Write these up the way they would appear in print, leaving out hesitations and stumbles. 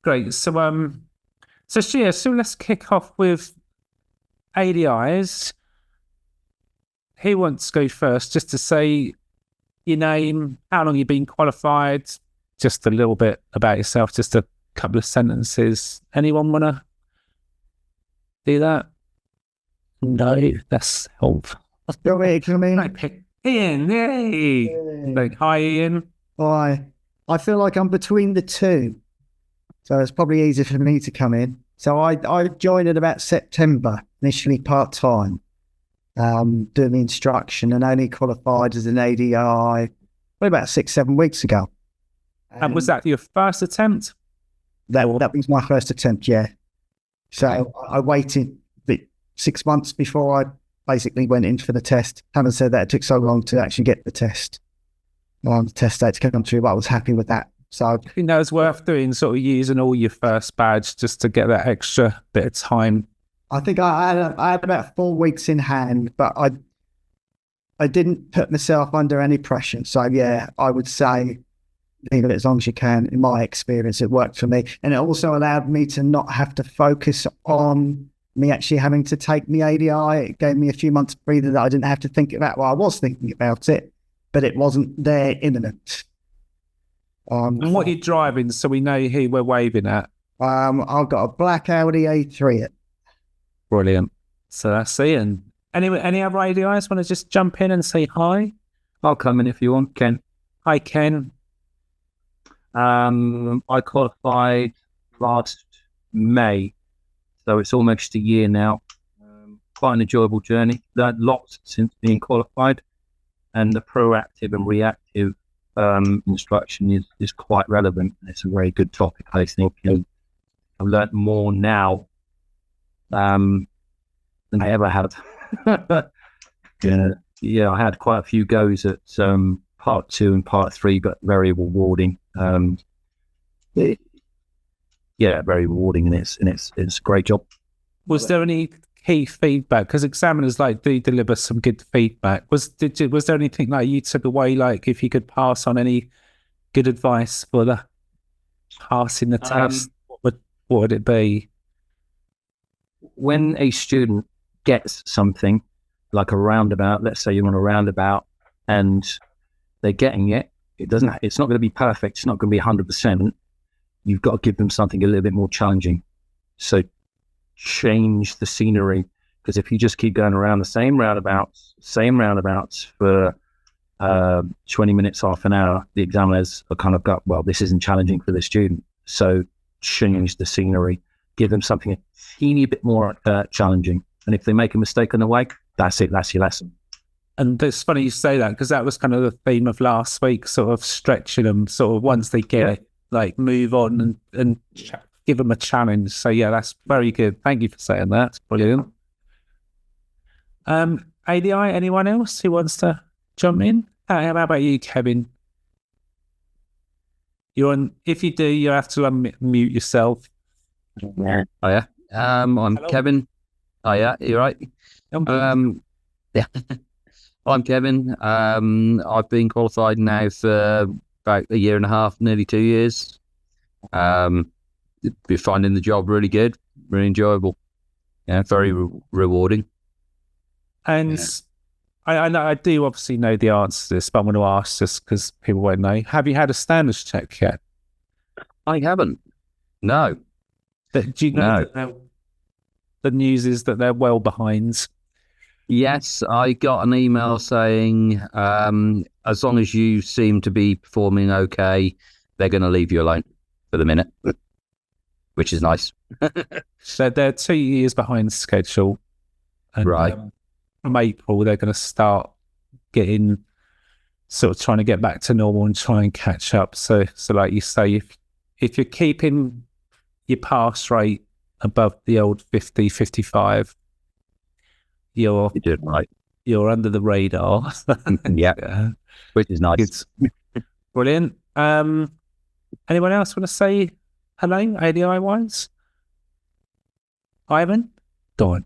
Great. So Shia, so let's kick off with ADIs. Who wants to go first? Just to say your name, how long you've been qualified, just a little bit about yourself, just a couple of sentences. Anyone want to do that? No, that's helpful. Come in. Ian, yay! Like, hi, Ian. Hi. I feel like I'm between the two, so it's probably easier for me to come in. So I joined in about September, initially part-time, doing the instruction, and only qualified as an ADI probably about 6-7 weeks ago. And was that your first attempt? That was my first attempt, yeah. So I waited 6 months before I basically went in for the test. Having said that, it took so long to actually get the test. The test date to come through, but I was happy with that. So I think that was worth doing, sort of using all your first badge just to get that extra bit of time. I think I had about 4 weeks in hand, but I didn't put myself under any pressure. So yeah, I would say leave it as long as you can. In my experience, it worked for me. And it also allowed me to not have to focus on me actually having to take the ADI. It gave me a few months breather that I didn't have to think about. Well, I was thinking about it, but it wasn't there imminent. And what are you driving so we know who we're waving at? I've got a black Audi A3. Brilliant. So that's Ian. Any other ADIs want to just jump in and say hi? I'll come in if you want, Ken. Hi, Ken. I qualified last May, so it's almost a year now. Quite an enjoyable journey. Learned lots since being qualified, and the proactive and reactive instruction is quite relevant. It's a very good topic, I think. I've learned more now than I ever had. Yeah, I had quite a few goes at part 2 and part 3, but very rewarding. Very rewarding, and it's a great job. Was there any key feedback? Because examiners do deliver some good feedback. Was there anything you took away, if you could pass on any good advice for the passing the test? What would it be? When a student gets something like a roundabout, let's say you're on a roundabout and they're getting it, it's not going to be perfect. It's not going to be 100%. You've got to give them something a little bit more challenging. So change the scenery, because if you just keep going around the same roundabouts for 20 minutes, half an hour, the examiners are kind of well, this isn't challenging for the student. So change the scenery, give them something a teeny bit more challenging. And if they make a mistake on the way, that's it, that's your lesson. And it's funny you say that, because that was kind of the theme of last week, sort of stretching them, sort of once they get it, move on and give them a challenge. So yeah, that's very good. Thank you for saying that. It's brilliant. ADI, anyone else who wants to jump in? How about you, Kevin? You're on. If you do, you have to unmute yourself. Oh yeah. I'm Hello. Kevin. Oh yeah, you're right. Yeah. I'm Kevin. I've been qualified now for about 1.5 years, nearly 2 years. Been finding the job really good, really enjoyable. Yeah, very rewarding. And I know, I do obviously know the answer to this, but I'm going to ask just because people won't know. Have you had a standards check yet? I haven't. No. Do you know that the news is that they're well behind? Yes, I got an email saying as long as you seem to be performing okay, they're going to leave you alone for the minute, which is nice. So they're 2 years behind schedule. And, right. From April, they're going to start getting, sort of trying to get back to normal and try and catch up. So like you say, if you're keeping your pass rate above the old 50, 55, you did right. You're under the radar. Yeah, which is nice. It's brilliant. Anyone else want to say hello, ADI wise? Ivan? Go on.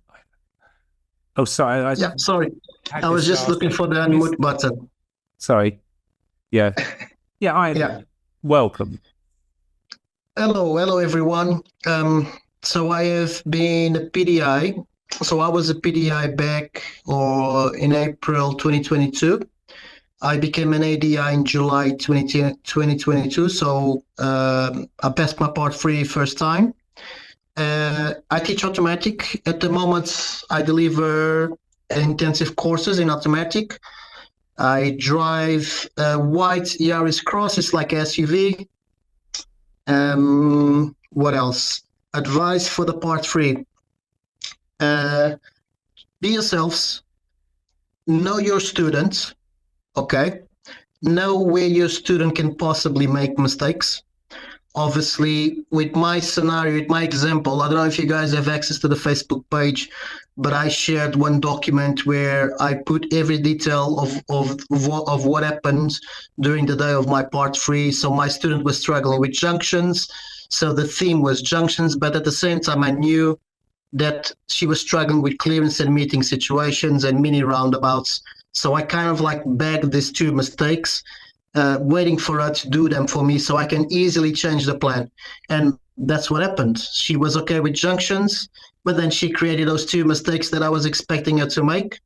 Oh, sorry. Sorry. I was just looking for the unmute button. Sorry. Yeah. Yeah, Ivan. Yeah. Welcome. Hello everyone. So I have been a PDI. So I was a PDI back or in April 2022. I became an ADI in July 2022. So I passed my part 3 first time. I teach automatic. At the moment, I deliver intensive courses in automatic. I drive a white Yaris Cross. It's like a SUV. What else? Advice for the part 3. Be yourselves. Know your students. Okay. Know where your student can possibly make mistakes. Obviously, with my scenario, with my example, I don't know if you guys have access to the Facebook page, but I shared one document where I put every detail of what happened during the day of my part 3. So my student was struggling with junctions. So the theme was junctions, but at the same time, I knew that she was struggling with clearance and meeting situations and mini roundabouts. So I kind of like bagged these 2 mistakes, waiting for her to do them for me so I can easily change the plan. And that's what happened. She was okay with junctions, but then she created those 2 mistakes that I was expecting her to make,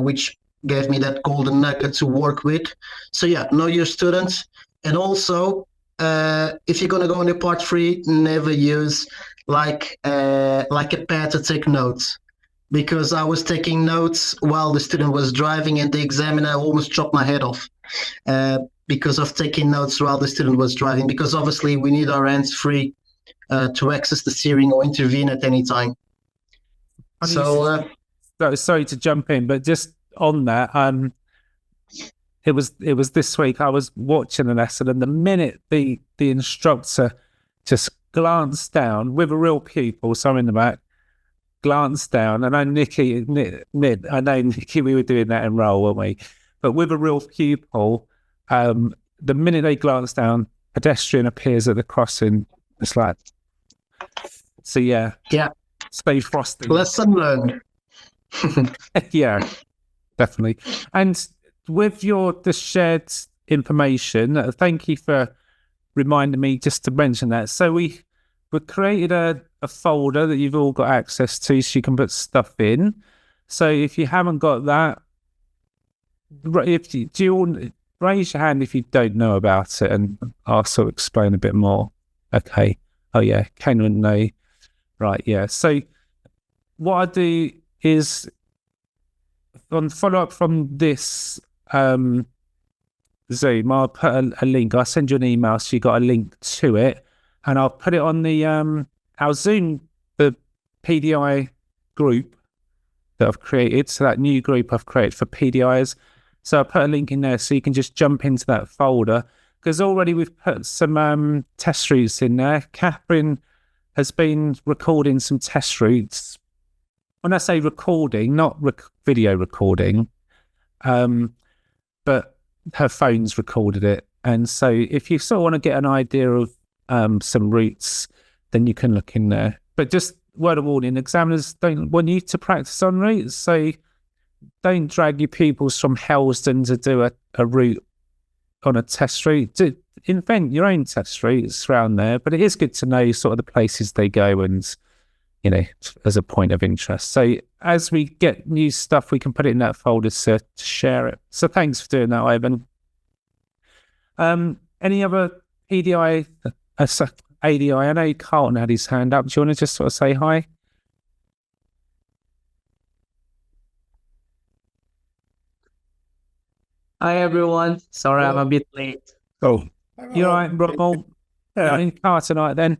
which gave me that golden nugget to work with. So yeah, know your students. And also, if you're going to go on your part 3, never use like a pad to take notes. Because I was taking notes while the student was driving and the examiner almost chopped my head off because of taking notes while the student was driving. Because obviously we need our hands free to access the steering or intervene at any time. So sorry to jump in, but just on that, it was this week. I was watching a lesson, and the minute the instructor just glanced down with a real pupil, so I'm in the back, glanced down, and I know Nikki, we were doing that in roll, weren't we? But with a real pupil, the minute they glance down, pedestrian appears at the crossing. It's like, so yeah, stay frosty. Lesson learned. Yeah, definitely. And with the shared information, thank you for reminding me just to mention that. So we created a folder that you've all got access to, so you can put stuff in. So if you haven't got that, raise your hand if you don't know about it, and I'll sort of explain a bit more. Okay. Oh yeah, Ken wouldn't know. Right. Yeah. So what I do is on follow up from this Zoom, I'll put a link. I'll send you an email so you got a link to it, and I'll put it on the our Zoom, the PDI group that I've created. So that new group I've created for PDIs. So I'll put a link in there so you can just jump into that folder, because already we've put some test routes in there. Catherine has been recording some test routes. When I say recording, not video recording, but her phone's recorded it. And so if you sort of want to get an idea of some routes, then you can look in there. But just word of warning, examiners don't want you to practice on routes, so don't drag your pupils from Helsden to do a route on a test route. To invent your own test routes around there, but it is good to know sort of the places they go and, you know, as a point of interest. So as we get new stuff, we can put it in that folder to share it. So thanks for doing that, Ivan. Any other PDI, ADI? I know Carlton had his hand up. Do you want to just sort of say hi? Hi everyone. Sorry, I'm a bit late. Oh, you're all right, Rob? Yeah, in car tonight then.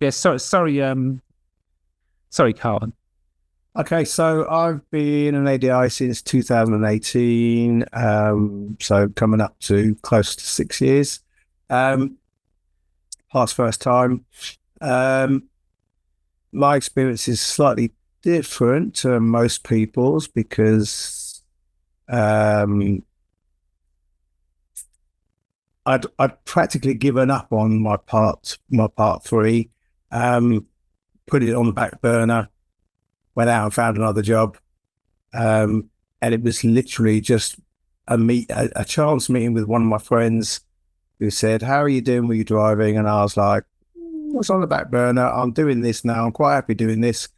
Yeah, sorry, Carlton. Okay, so I've been an ADI since 2018, so coming up to close to 6 years. Passed first time. My experience is slightly different to most people's because I'd practically given up on my part 3, put it on the back burner, went out and found another job, and it was literally just a chance meeting with one of my friends who said, "How are you doing with your driving?" And I was like, "What's on the back burner? I'm doing this now. I'm quite happy doing this."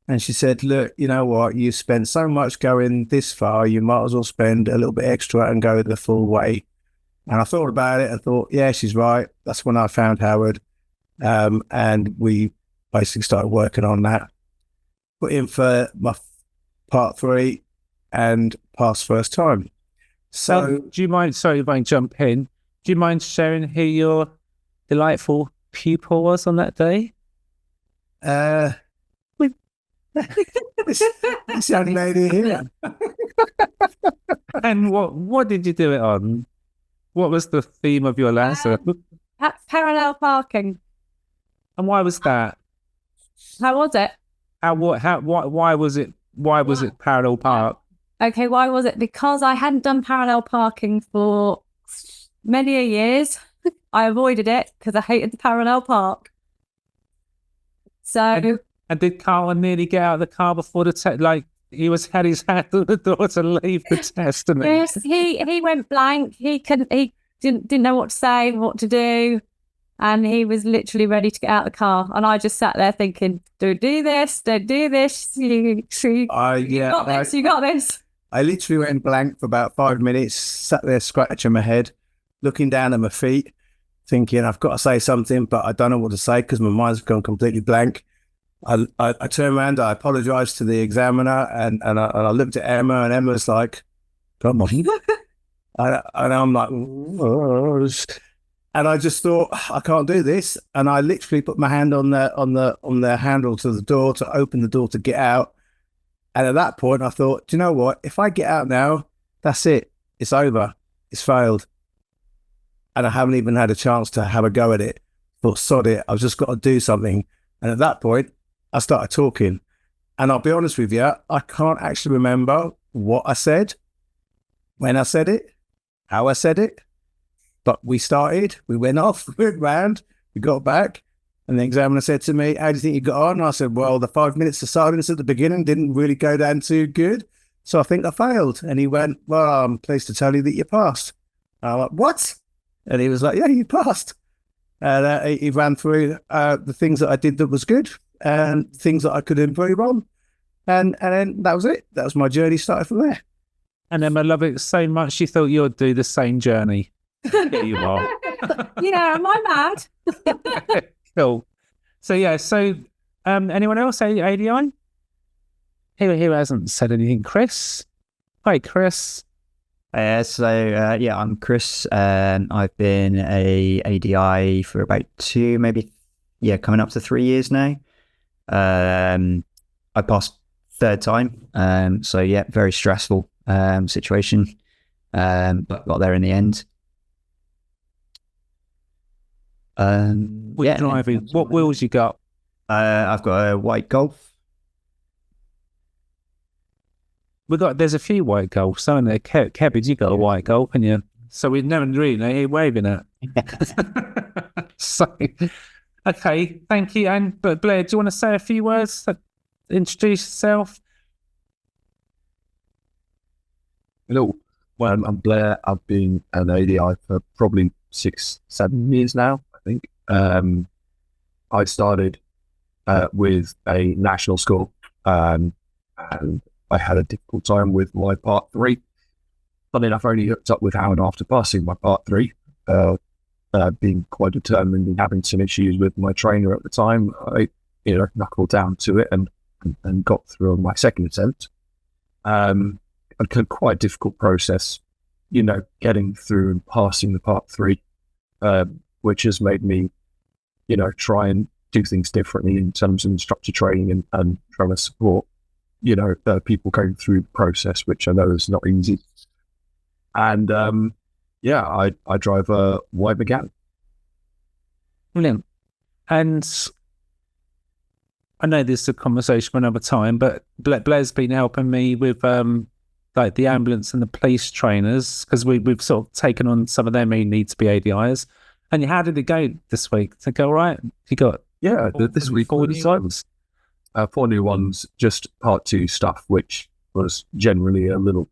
And she said, "Look, you know what? You spent so much going this far. You might as well spend a little bit extra and go the full way." And I thought about it and thought, yeah, she's right. That's when I found Howard. And we basically started working on that. Put in for my part 3 and passed first time. So, do you mind, sorry if I jump in, do you mind sharing who your delightful pupil was on that day? this young lady here. And what did you do it on? What was the theme of your lesson? Parallel parking. And why was that? How was it? Why was it parallel park? Okay, why was it? Because I hadn't done parallel parking for many a years. I avoided it because I hated the parallel park. So. And did Carl nearly get out of the car before the test? Like he had his hand on the door to leave the test, didn't he? Yes, he went blank. He didn't know what to say, what to do, and he was literally ready to get out of the car. And I just sat there thinking, "Don't do this. Don't do this. You got this." I literally went blank for about 5 minutes. Sat there scratching my head, looking down at my feet, thinking I've got to say something, but I don't know what to say because my mind's gone completely blank. I turned around, I apologised to the examiner, and I looked at Emma, and Emma's like, "Come on," and I'm like, "Whoa." And I just thought, I can't do this, and I literally put my hand on the handle to the door to open the door to get out. And at that point, I thought, do you know what? If I get out now, that's it. It's over. It's failed, and I haven't even had a chance to have a go at it. Thought, sod it. I've just got to do something. And at that point, I started talking, and I'll be honest with you, I can't actually remember what I said, when I said it, how I said it, but we went off, we went round, we got back, and the examiner said to me, "How do you think you got on?" And I said, "Well, the 5 minutes of silence at the beginning didn't really go down too good, so I think I failed." And he went, "Well, I'm pleased to tell you that you passed." And I'm like, "What?" And he was like, "Yeah, you passed." And he ran through the things that I did that was good and things that I could improve on. And then that was it. That was my journey, started from there. And Emma loved it so much, you thought you'd do the same journey. Here you are. Yeah, am I mad? Cool. So, anyone else, ADI? Who hasn't said anything? Chris? Hi, Chris. I'm Chris. I've been a ADI for about coming up to 3 years now. I passed third time. Very stressful situation, but got there in the end. Driving. What wheels you got? I've got a white Golf. There's a few white Golfs, aren't there? Kebbage, you got a white Golf, and you. So we never really know you're waving it. So, okay, thank you. And but Blair, do you want to say a few words? Introduce yourself. Hello. Well, I'm Blair. I've been an ADI for probably 6-7 years now, I think. I started with a national school, and I had a difficult time with my part 3. Funny enough, I only hooked up with Howard after passing my part 3. Being quite determined and having some issues with my trainer at the time, I knuckled down to it and got through on my second attempt. A quite difficult process, getting through and passing the part 3, which has made me, try and do things differently in terms of instructor training and trying to support people going through the process, which I know is not easy. And I drive a white Megane. Brilliant. And I know this is a conversation for another time, but Blair's been helping me with like the ambulance and the police trainers, because we've sort of taken on some of them who need to be ADIs. And how did it go this week? Did it go all right? You got this week 4 new ones. 4 new ones, just part 2 stuff, which was generally a little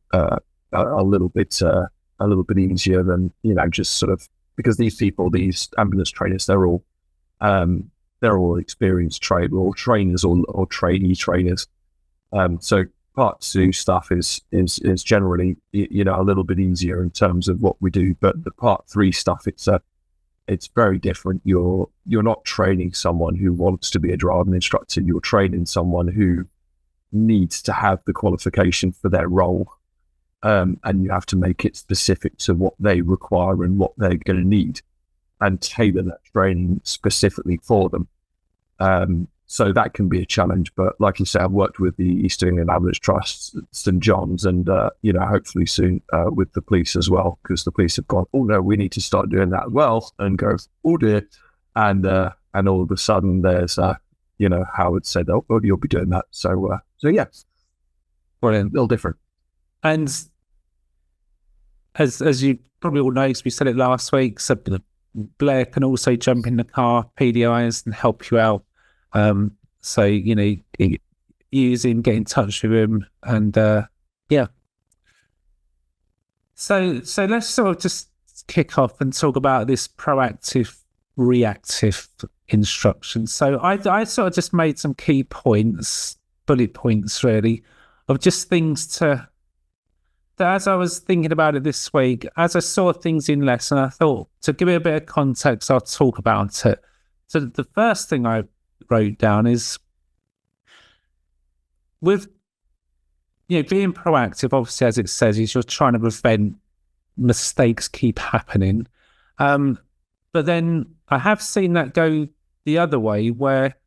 bit easier than just sort of because these people, these ambulance trainers, they're all experienced trainers or trainers or trainee trainers. So part 2 stuff is generally, a little bit easier in terms of what we do, but the part 3 stuff, it's very different. You're not training someone who wants to be a driving instructor. You're training someone who needs to have the qualification for their role, and you have to make it specific to what they require and what they're going to need, and tailor that training specifically for them. So that can be a challenge, but like you say, I've worked with the East England Ambulance Trust, St John's, and hopefully soon with the police as well, because the police have gone, oh no, we need to start doing that well, and go, oh dear, and all of a sudden there's Howard said, oh well, you'll be doing that. So yeah, Brilliant. a little different. And as you probably all know, because we said it last week, so Blair can also jump in the car, PDIs, and help you out. So use him, get in touch with him, and yeah. So let's sort of just kick off and talk about this proactive, reactive instruction. So I sort of just made some key points, bullet points really, of just things that as I was thinking about it this week, as I saw things in lesson, I thought to give it a bit of context, I'll talk about it. So the first thing I wrote down is with being proactive, obviously, as it says, is you're trying to prevent mistakes keep happening. But then I have seen that go the other way, where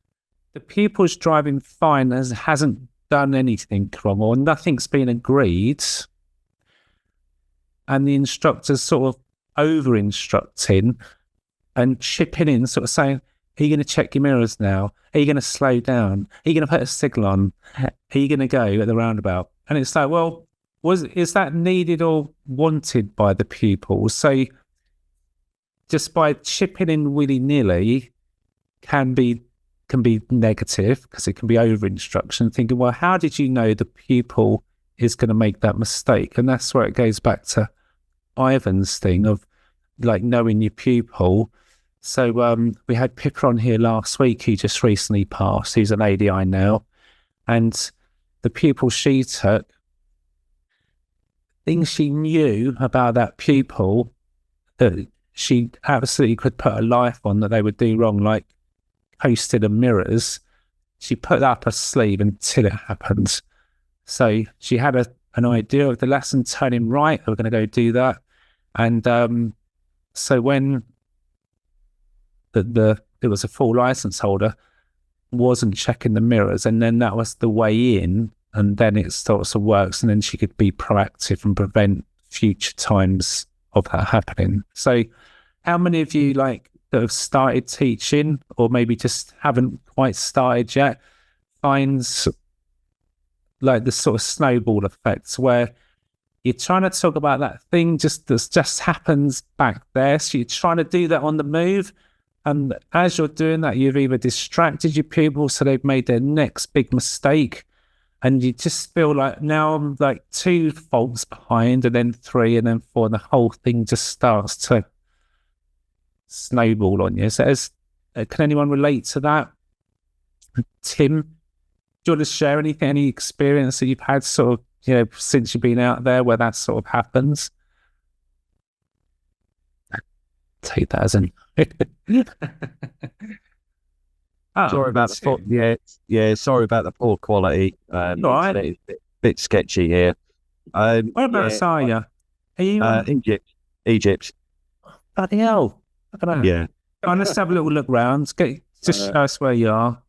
the pupil's driving fine and hasn't done anything wrong, or nothing's been agreed, and the instructor's sort of over instructing and chipping in, sort of saying, are you going to check your mirrors now? Are you going to slow down? Are you going to put a signal on? Are you going to go at the roundabout? And it's like, well, is that needed or wanted by the pupil? So just by chipping in willy-nilly can be negative, because it can be over instruction, thinking, well, how did you know the pupil is going to make that mistake? And that's where it goes back to Ivan's thing of like knowing your pupil. So we had Pippa on here last week, who just recently passed. He's an ADI now, and the pupil she took, things she knew about that pupil that she absolutely could put her life on that they would do wrong, like posted the mirrors. She put that up her sleeve until it happened. So she had an idea of the lesson turning right, they were going to go do that. And so when it was a full license holder, wasn't checking the mirrors, and then that was the way in, and then it starts to work, and then she could be proactive and prevent future times of that happening. So how many of you that have started teaching, or maybe just haven't quite started yet, finds like the sort of snowball effects where you're trying to talk about that thing that just happens back there, so you're trying to do that on the move, and as you're doing that, you've either distracted your pupil so they've made their next big mistake, and you just feel like now I'm like 2 faults behind, and then 3, and then 4, and the whole thing just starts to snowball on you. So can anyone relate to that? Tim, do you want to share anything, any experience that you've had sort of, since you've been out there where that sort of happens? Take that as an Sorry about the poor, sorry about the poor quality. Right. It's a bit sketchy here. Whereabouts are you? Are you Egypt. Bloody hell. I don't know. Yeah. Go on, let's have a little look round. Just show us where you are.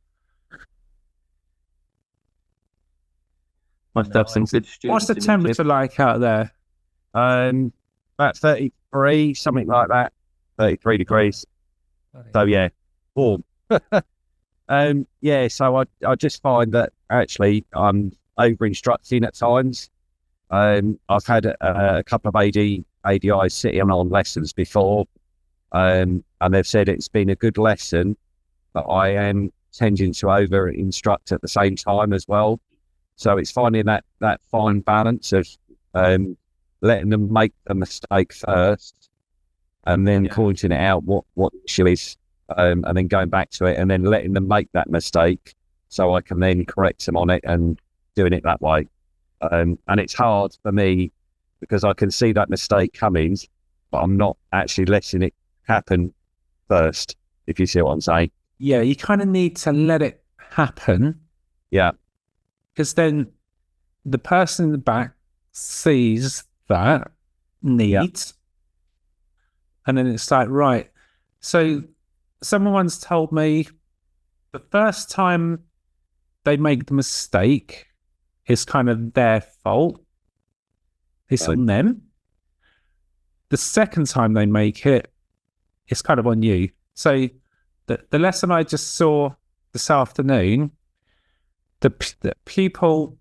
Must have some good students. What's the temperature like out there? About 33, something like that. 33 degrees. So yeah, warm. So I just find that actually I'm over instructing at times. I've had a couple of ADIs sitting on lessons before, and they've said it's been a good lesson, but I am tending to over instruct at the same time as well. So it's finding that fine balance of letting them make the mistake first, and then pointing it out what the issue is, and then going back to it and then letting them make that mistake so I can then correct them on it and doing it that way. And it's hard for me because I can see that mistake coming, but I'm not actually letting it happen first, if you see what I'm saying. Yeah, you kind of need to let it happen. Yeah. Because then the person in the back sees that need, and then it's like, right. So someone once told me the first time they make the mistake, it's kind of their fault. It's on them. The second time they make it, it's kind of on you. So the lesson I just saw this afternoon, the pupil,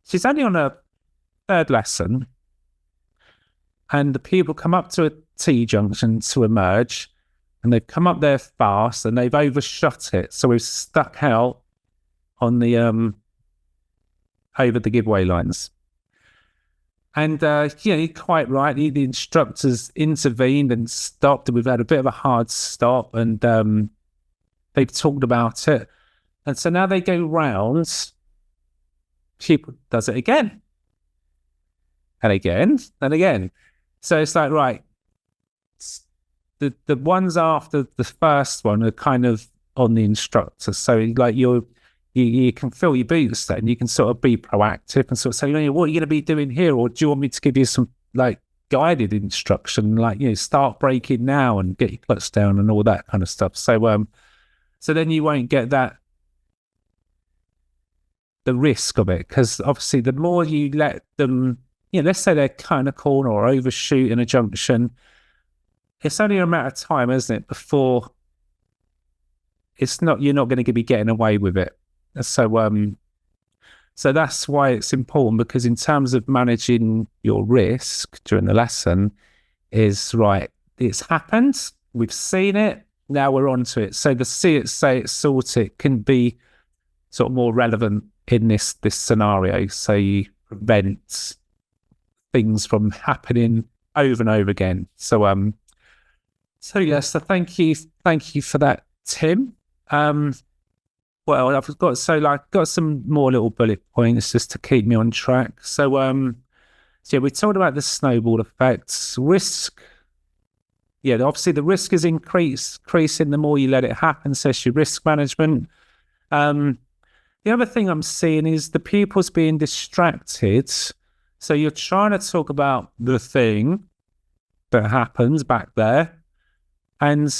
she's only on a third lesson, and the pupil come up to a T-junction to emerge, and they've come up there fast, and they've overshot it. So we've stuck out on the over the giveaway lines. And you're quite right. The instructors intervened and stopped, and we've had a bit of a hard stop, and they've talked about it. And so now they go round, pupil does it again. And again, and again. So it's like, right, the ones after the first one are kind of on the instructor. So like you can fill your boots then, you can sort of be proactive and sort of say, what are you going to be doing here? Or do you want me to give you some like guided instruction, like, start braking now and get your clutch down and all that kind of stuff. So so then you won't get the risk of it, because obviously the more you let them, let's say they're cutting a corner or overshooting a junction, it's only a matter of time, isn't it, before you're not going to be getting away with it. So so that's why it's important, because in terms of managing your risk during the lesson is, right, it's happened, we've seen it, now we're on to it. So the see it, say it, sort it can be sort of more relevant in this scenario. So you prevent things from happening over and over again. So yes, so thank you for that, Tim. Well, I've got some more little bullet points just to keep me on track. So we talked about the snowball effects, risk. Yeah, obviously the risk is increasing the more you let it happen. So it's your risk management. The other thing I'm seeing is the pupils being distracted. So you're trying to talk about the thing that happens back there, and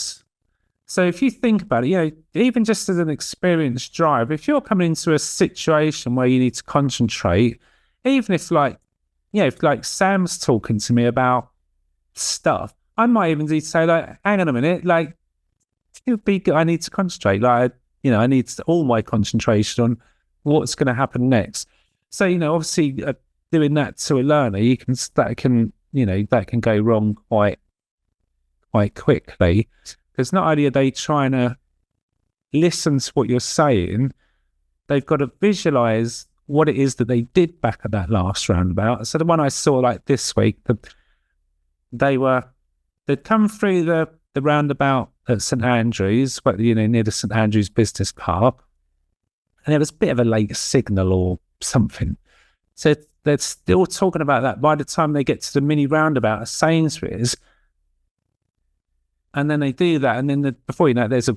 so if you think about it, even just as an experienced driver, if you're coming into a situation where you need to concentrate, even if if Sam's talking to me about stuff, I might even need to say, like, hang on a minute, like, I need to concentrate. Like, I need all my concentration on what's going to happen next. So, obviously doing that to a learner, that can go wrong quite quickly. Because not only are they trying to listen to what you're saying, they've got to visualize what it is that they did back at that last roundabout. So the one I saw like this week, they'd come through the roundabout at St Andrews, near the St Andrews Business Park, and there was a bit of a late signal or something. So they're still talking about that by the time they get to the mini roundabout at Sainsbury's. And then they do that, and then before you know it, there's a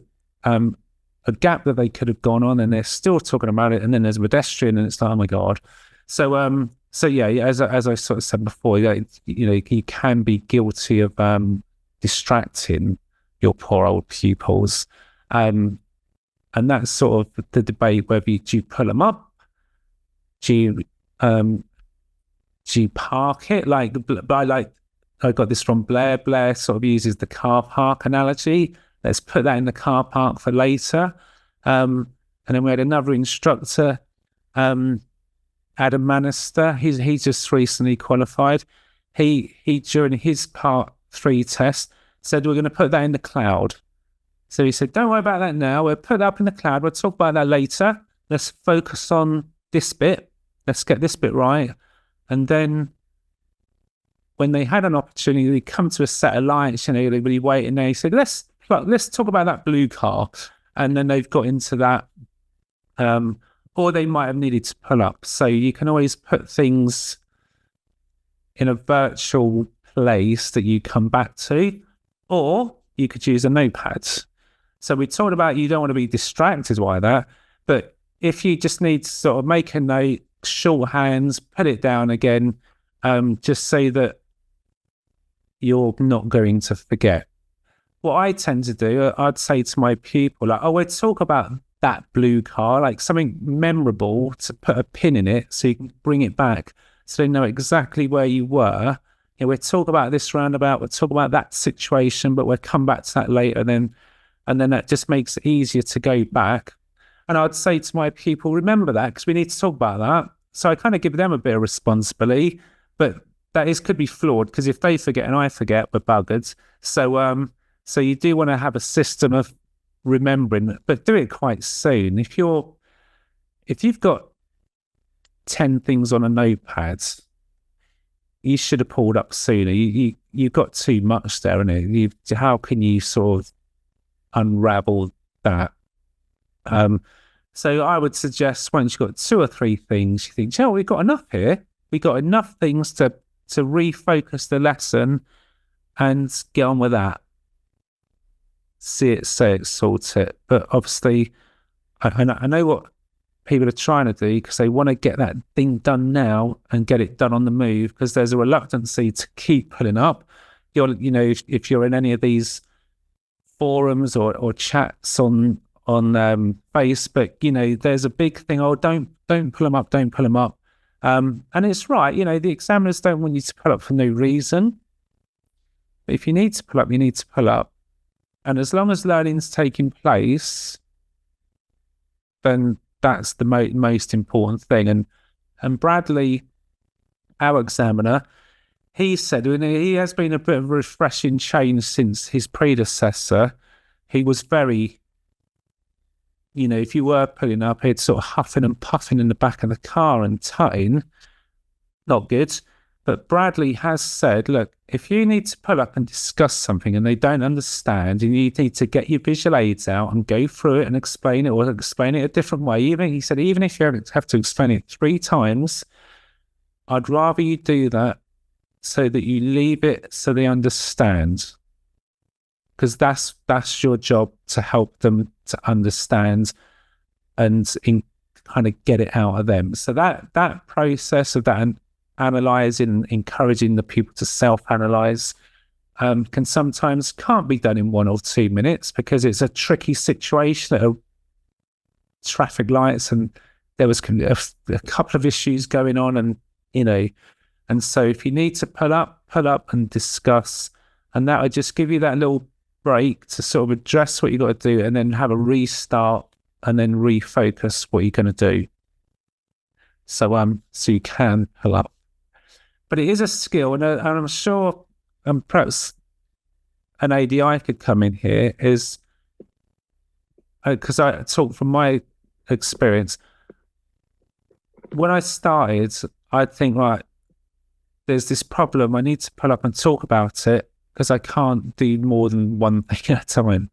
gap that they could have gone on, and they're still talking about it. And then there's a pedestrian, and it's like, oh my god. So as I sort of said before, you can be guilty of distracting your poor old pupils, and that's sort of the debate: whether do you pull them up, do you park it? I got this from Blair. Blair sort of uses the car park analogy. Let's put that in the car park for later. And then we had another instructor, Adam Manister. He just recently qualified. He during his Part 3 test said, we're going to put that in the cloud. So he said, don't worry about that now. We'll put that up in the cloud. We'll talk about that later. Let's focus on this bit. Let's get this bit right. And then when they had an opportunity, they come to a set of lights, you know, they're really waiting there. He said, let's talk about that blue car. And then they've got into that, or they might have needed to pull up. So you can always put things in a virtual place that you come back to, or you could use a notepad. So we talked about you don't want to be distracted by that, but if you just need to sort of make a note, shorthands, put it down again, just so that you're not going to forget. What I tend to do, I'd say to my pupil, like, oh, we'll talk about that blue car, like something memorable to put a pin in it so you can bring it back so they know exactly where you were. You know, we'll talk about this roundabout, we'll talk about that situation, but we'll come back to that later. And then that just makes it easier to go back. And I'd say to my people, remember that, because we need to talk about that. So I kind of give them a bit of responsibility, but that could be flawed, because if they forget and I forget, we're buggered. So you do want to have a system of remembering, but do it quite soon. If you've got 10 things on a notepad, you should have pulled up sooner. You've got too much there, and how can you sort of unravel that? So I would suggest once you've got 2 or 3 things, you think, we've got enough here. We've got enough things to refocus the lesson and get on with that. See it, say it, sort it. But obviously, I know what people are trying to do, because they want to get that thing done now and get it done on the move, because there's a reluctancy to keep pulling up. If you're in any of these forums or chats on Facebook, there's a big thing. Oh, don't pull them up, don't pull them up. And it's right. The examiners don't want you to pull up for no reason. But if you need to pull up, you need to pull up. And as long as learning's taking place, then that's the most important thing. And Bradley, our examiner, he said, he has been a bit of a refreshing change since his predecessor. He was very, if you were pulling up, he'd sort of huffing and puffing in the back of the car and tutting. Not good. But Bradley has said, look, if you need to pull up and discuss something and they don't understand, and you need to get your visual aids out and go through it and explain it, or explain it a different way. He said, even if you have to explain it 3 times, I'd rather you do that so that you leave it so they understand. Because that's your job, to help them to understand and kind of get it out of them. So that process of that analysing, encouraging the pupil to self-analyse, can't be done in 1 or 2 minutes, because it's a tricky situation. There are traffic lights, and there was a couple of issues going on, and so if you need to pull up and discuss, and that would just give you that little break to sort of address what you got to do, and then have a restart, and then refocus what you're going to do. So you can pull up. But it is a skill, and I'm sure perhaps an ADI could come in here, is because I talk from my experience. When I started, I'd think, right, there's this problem, I need to pull up and talk about it, because I can't do more than one thing at a time.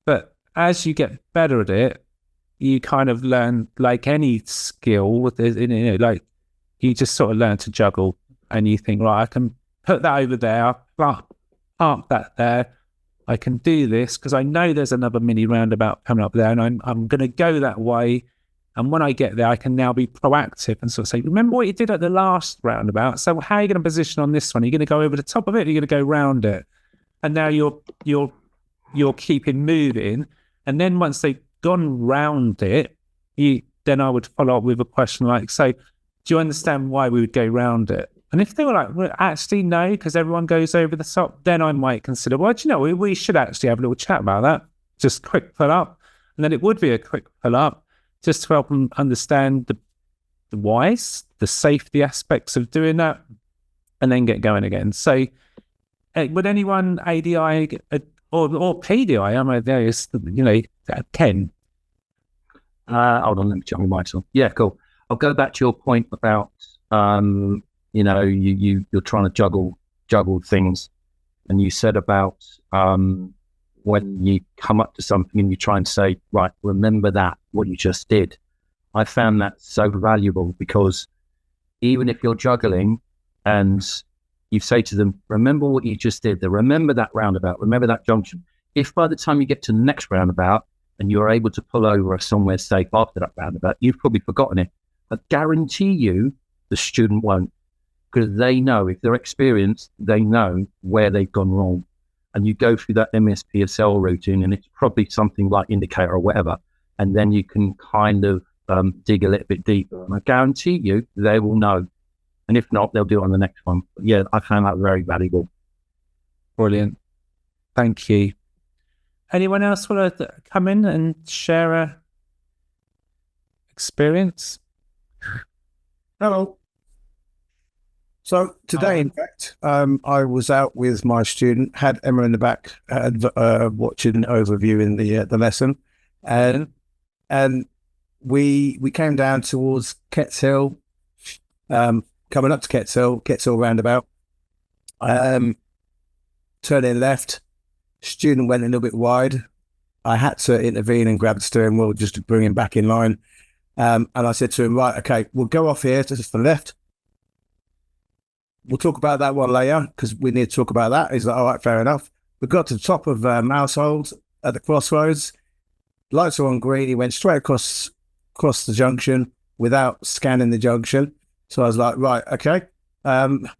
But as you get better at it, you kind of learn, like any skill, like you just sort of learn to juggle. And you think, right, I can put that over there, park that there. I can do this because I know there's another mini roundabout coming up there, and I'm going to go that way. And when I get there, I can now be proactive and sort of say, remember what you did at the last roundabout? So how are you going to position on this one? Are you going to go over the top of it, or are you going to go round it? And now you're keeping moving. And then once they've gone round it, then I would follow up with a question like, so do you understand why we would go round it? And if they were like, well, actually, no, because everyone goes over the top, then I might consider, well, do you know, we should actually have a little chat about that. Just quick pull up. And then it would be a quick pull up, just to help them understand the whys, the safety aspects of doing that, and then get going again. So would anyone ADI or PDI, Ken? Hold on, let me check my mic on. Yeah, cool. I'll go back to your point about, you're trying to juggle juggled things, and you said about when you come up to something and you try and say, right, remember that, what you just did. I found that so valuable, because even if you're juggling and you say to them, remember what you just did, remember that roundabout, remember that junction. If by the time you get to the next roundabout and you're able to pull over somewhere safe after that roundabout, you've probably forgotten it. I guarantee you the student won't, because they know, if they're experienced, they know where they've gone wrong. And you go through that MSPSL routine, and it's probably something like indicator or whatever, and then you can kind of dig a little bit deeper. And I guarantee you they will know. And if not, they'll do it on the next one. But yeah, I found that very valuable. Brilliant. Thank you. Anyone else want to come in and share a experience? Hello. So today, in fact, I was out with my student, had Emma in the back, watching an overview in the lesson, and we came down towards Ketts Hill, coming up to Ketts Hill roundabout, turning left. Student went a little bit wide. I had to intervene and grab the steering wheel just to bring him back in line. And I said to him, right, okay, we'll go off here to the left. We'll talk about that one later, because we need to talk about that. He's like, all right, fair enough. We got to the top of Mousehold at the crossroads. Lights are on green. He went straight across the junction without scanning the junction. So I was like, right, okay,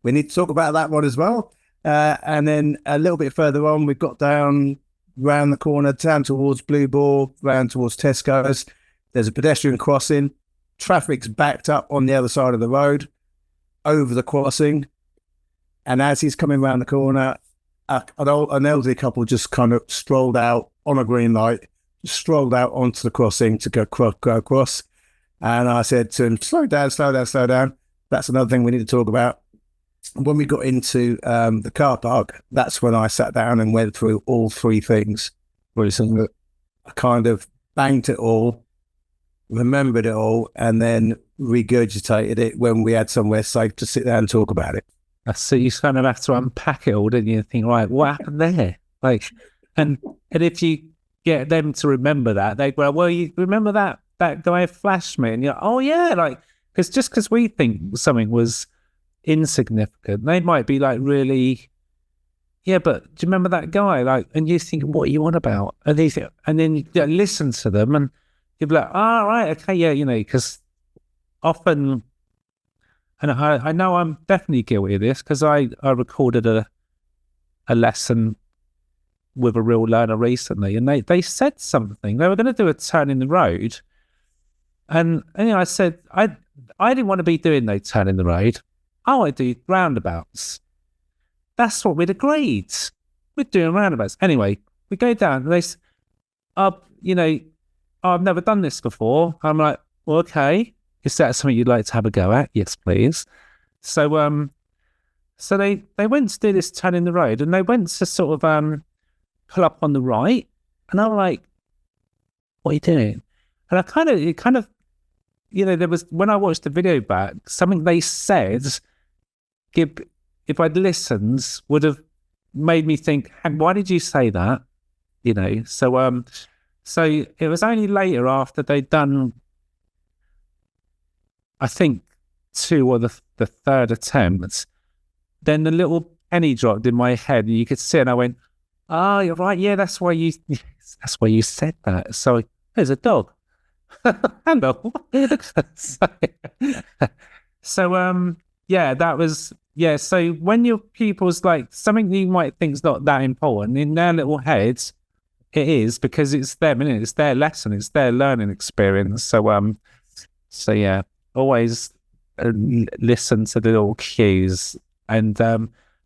we need to talk about that one as well. And then a little bit further on, we got down round the corner, down towards Blue Ball, round towards Tesco's. There's a pedestrian crossing. Traffic's backed up on the other side of the road, over the crossing. And as he's coming round the corner, an elderly couple just kind of strolled out on a green light, strolled out onto the crossing to go across. And I said to him, slow down, slow down, slow down. That's another thing we need to talk about. When we got into the car park, that's when I sat down and went through all three things. I kind of banged it all, remembered it all, and then regurgitated it when we had somewhere safe to sit down and talk about it. So you kind of have to unpack it all, didn't you? And think, right, what happened there? Like, and if you get them to remember that, they go, well, you remember that guy flashed me, and you're, oh yeah, like, because we think something was insignificant, they might be like, really, yeah, but do you remember that guy? Like, and you think, what are you on about? And then you listen to them, and you'll be like, oh, right, okay, yeah, because often, and I know I'm definitely guilty of this, because I recorded a lesson with a real learner recently, and they said something. They were going to do a turn in the road, and I said, I didn't want to be doing no turn in the road. Oh, I do roundabouts. That's what we'd agreed. We're doing roundabouts. Anyway, we go down, and they say, I've never done this before. I'm like, well, okay. Is that something you'd like to have a go at? Yes, please. So so they went to do this turn in the road, and they went to sort of pull up on the right, and I'm like, what are you doing? And it kind of there was, when I watched the video back, something they said, if I'd listened, would have made me think, why did you say that? So it was only later, after they'd done, I think, 2 or the third attempt, then the little penny dropped in my head, and you could see it, and I went, oh, you're right, yeah, that's why you said that. So there's a dog. Hello. So yeah, that was, yeah. So when your pupils, like, something you might think is not that important, in their little heads, it is, because it's them, isn't it? It's their lesson, it's their learning experience. So yeah, always listen to the little cues, and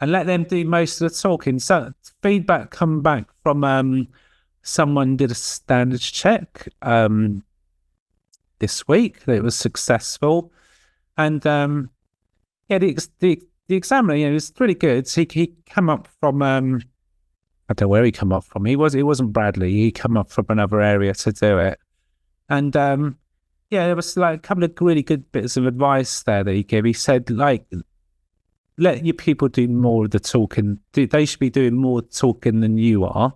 let them do most of the talking. So feedback come back from someone did a standards check this week. It was successful, and yeah, the examiner, was really good. He came up from I don't know where he came up from. It wasn't Bradley. He came up from another area to do it, and yeah, there was like a couple of really good bits of advice there that he gave. He said, like, let your people do more of the talking. They should be doing more talking than you are.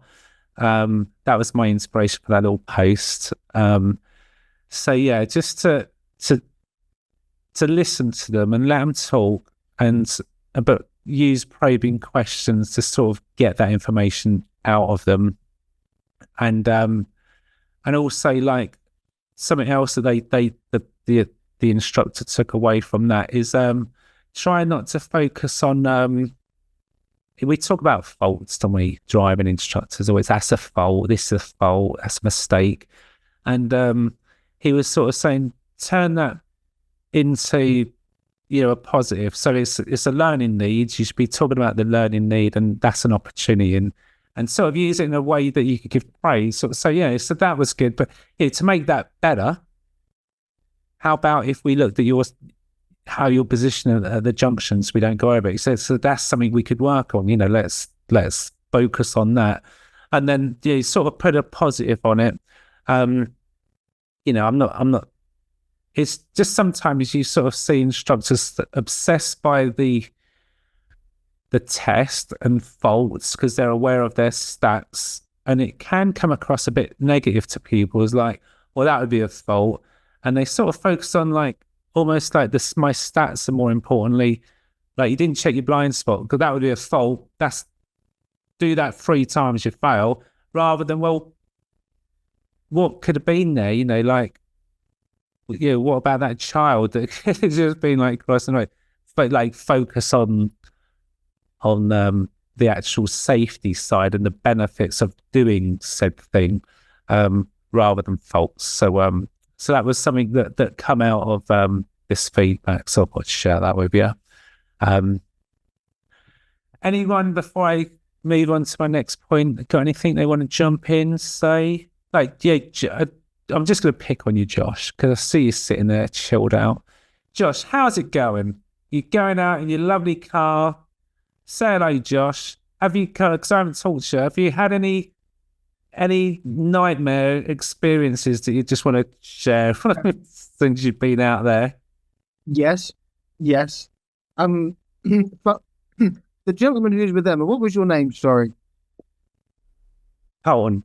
That was my inspiration for that little post. So yeah, just to listen to them and let them talk, but use probing questions to sort of get that information out of them, and also like something else that the instructor took away from that is try not to focus on we talk about faults, don't we? Driving instructors always, that's a fault, this is a fault, that's a mistake. And he was sort of saying, turn that into, a positive. So it's a learning need. You should be talking about the learning need, and that's an opportunity, and sort of use it in a way that you could give praise. So so that was good. But to make that better, how about if we looked at how you're positioned at the junctions, we don't go over it. So that's something we could work on. Let's focus on that, and then sort of put a positive on it. I'm not. It's just sometimes you sort of see instructors obsessed by the test and faults because they're aware of their stats, and it can come across a bit negative to people as like, well, that would be a fault, and they sort of focus on like almost like this. My stats are more importantly, like you didn't check your blind spot because that would be a fault. Do that 3 times, you fail, rather than, well, what could have been there? Like, what about that child that has just been like crossing right? But like focus on the actual safety side and the benefits of doing said thing, rather than faults. So that was something that come out of this feedback. So I thought to share that with you. Anyone, before I move on to my next point, got anything they want to jump in, say? Like, I'm just going to pick on you, Josh, because I see you sitting there chilled out. Josh, how's it going? You're going out in your lovely car. Say hello, Josh. Because I haven't talked to you, have you had any nightmare experiences that you just want to share since you've been out there? Yes. But the gentleman who's with Emma, what was your name? Sorry. Houghton.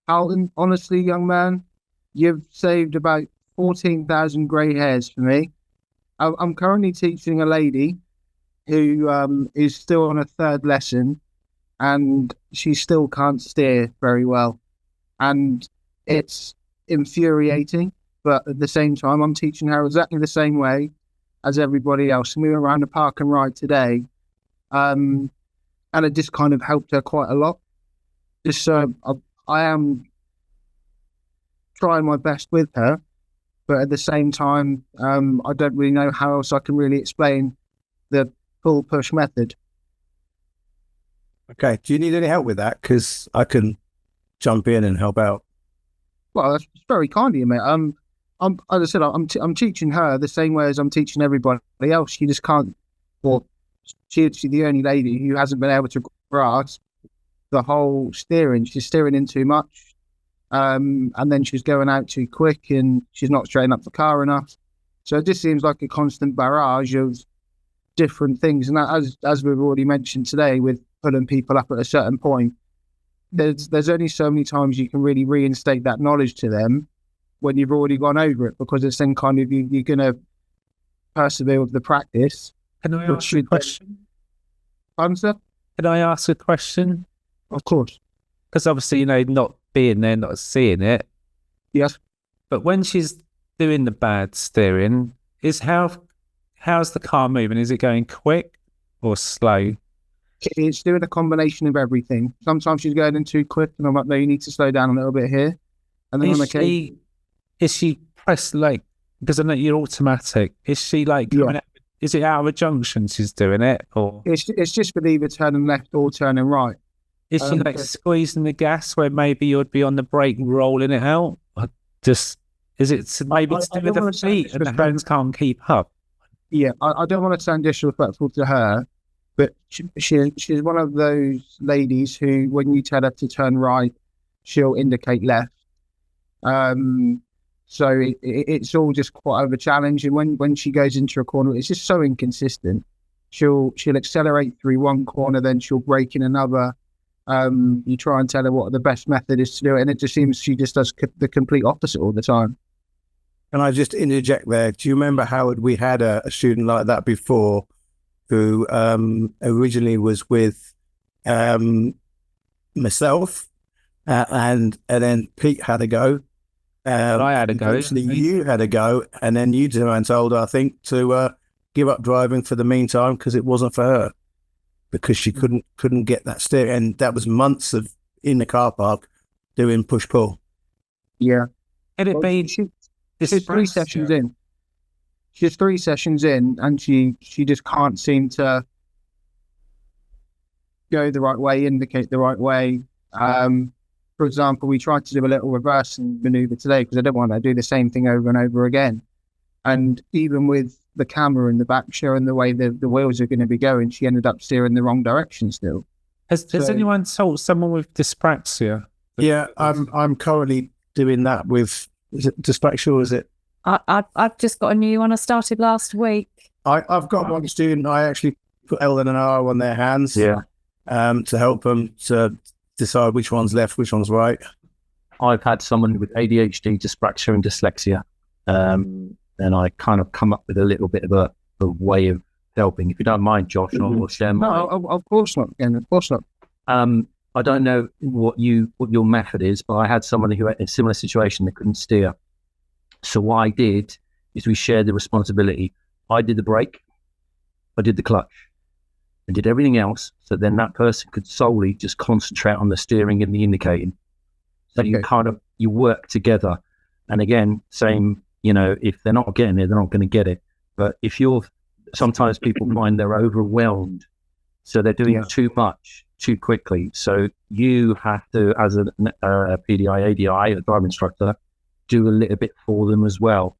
Honestly, young man, you've saved about 14,000 grey hairs for me. I'm currently teaching a lady who is still on a 3rd lesson, and she still can't steer very well. And it's infuriating, but at the same time, I'm teaching her exactly the same way as everybody else. And we were around the park and ride today, and it just kind of helped her quite a lot. Just so I am trying my best with her, but at the same time, I don't really know how else I can really explain the pull push method. Okay, do you need any help with that? Because I can jump in and help out. Well, that's very kind of you, mate. As I said, I'm teaching her the same way as I'm teaching everybody else. She just can't. Well, she's the only lady who hasn't been able to grasp the whole steering. She's steering in too much, and then she's going out too quick, and she's not straightening up the car enough. So it just seems like a constant barrage of different things. And as we've already mentioned today, with pulling people up at a certain point, there's only so many times you can really reinstate that knowledge to them when you've already gone over it, because it's then kind of you're going to persevere with the practice. Can I ask a question? Pardon, sir? Can I ask a question? Of course. Because obviously, not being there, not seeing it. Yes. But when she's doing the bad steering, how's the car moving? Is it going quick or slow? It's doing a combination of everything. Sometimes she's going in too quick, and I'm like, no, you need to slow down a little bit here. And then is she pressed like, because I know you're automatic, is she like coming out, is it out of a junction she's doing it, or it's just with either turning left or turning right? Is she like squeezing the gas where maybe you'd be on the brake rolling it out? Is it maybe to do with the feet and the hands can't keep up? Yeah, I don't want to sound disrespectful to her, but she's one of those ladies who, when you tell her to turn right, she'll indicate left. So it's all just quite of a challenge. And when she goes into a corner, it's just so inconsistent. She'll accelerate through one corner, then she'll break in another. You try and tell her what the best method is to do it, and it just seems she just does the complete opposite all the time. Can I just interject there? Do you remember, Howard, we had a student like that before who originally was with myself and then Pete had a go. I had a go. Actually, you had a go, and then you turned and told her, I think, to give up driving for the meantime because it wasn't for her, because she couldn't get that steer, and that was months of in the car park doing push pull. Yeah, Had it been she's 3 sessions in. She's 3 sessions in, and she just can't seem to go the right way, indicate the right way. For example, we tried to do a little reverse maneuver today because I didn't want to do the same thing over and over again. And even with the camera in the back showing the way the wheels are going to be going, she ended up steering the wrong direction still. Has anyone told someone with dyspraxia? Yeah, I'm currently doing that with, is it dyspraxia or is it? I've just got a new one. I started last week. I've got one student, I actually put L and an R on their hands to help them to decide which one's left, which one's right. I've had someone with ADHD, dyspraxia and dyslexia, and I kind of come up with a little bit of a way of helping. If you don't mind, Josh, I'll share mine. No, of course not. Again, of course not. I don't know what your method is, but I had someone who had a similar situation that couldn't steer. So what I did is we shared the responsibility. I did the brake, I did the clutch, and did everything else. So then that person could solely just concentrate on the steering and the indicating. So you work together. And again, same, if they're not getting it, they're not going to get it. But if sometimes people find they're overwhelmed. So they're doing too much too quickly. So you have to, as a PDI, ADI, a driving instructor, do a little bit for them as well.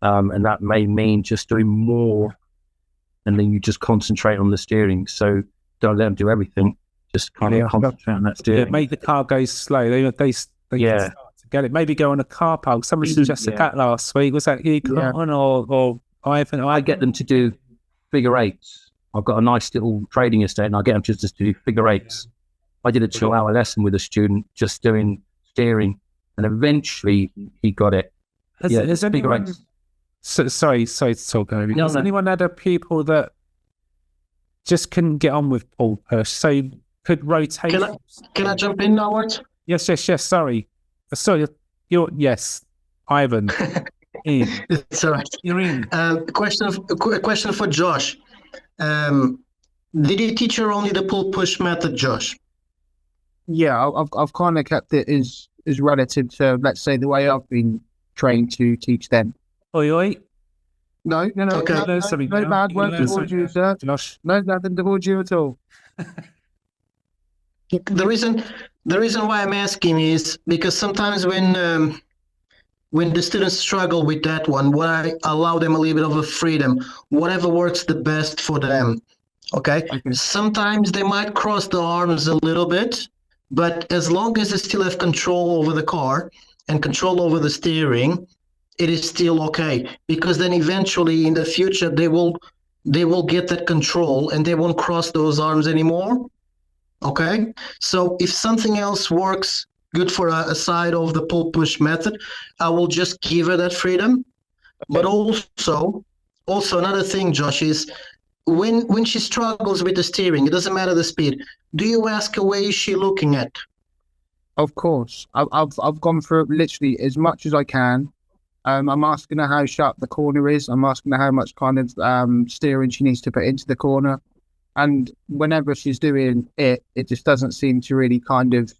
And that may mean just doing more, and then you just concentrate on the steering. So don't let them do everything. Just kind of concentrate on that steering. Yeah, make the car go slow. They can start to get it. Maybe go on a car park. Somebody suggested that last week. Was that you, Colin, or Ivan? I get them to do figure eights. I've got a nice little trading estate, and I get them to just do figure eights. I did a 2-hour lesson with a student just doing steering, and eventually he got it. Has anyone... Sorry to talk over you. Has anyone had a pupil that just couldn't get on with pull push? So could rotate. Can I jump in now, Art? Yes. Sorry, you're yes, Ivan. In. It's all right. You're in. Question for Josh. Did you teach her only the pull push method, Josh? Yeah, I've kind of kept it as relative to, let's say, the way I've been trained to teach them. Oi. No. Okay. No bad word towards you, sir. Josh. No, nothing towards you at all. The reason why I'm asking is because sometimes when the students struggle with that one, what I allow them a little bit of a freedom, whatever works the best for them. Okay. Sometimes they might cross the arms a little bit, but as long as they still have control over the car and control over the steering, it is still okay, because then eventually in the future they will get that control and they won't cross those arms anymore. Okay, so if something else works good for a side of the pull push method, I will just give her that freedom. But also another thing, Josh, is when she struggles with the steering, it doesn't matter the speed. Do you ask her where is she looking at? Of course, I've gone through literally as much as I can. I'm asking her how sharp the corner is. I'm asking her how much kind of steering she needs to put into the corner. And whenever she's doing it, it just doesn't seem to really kind of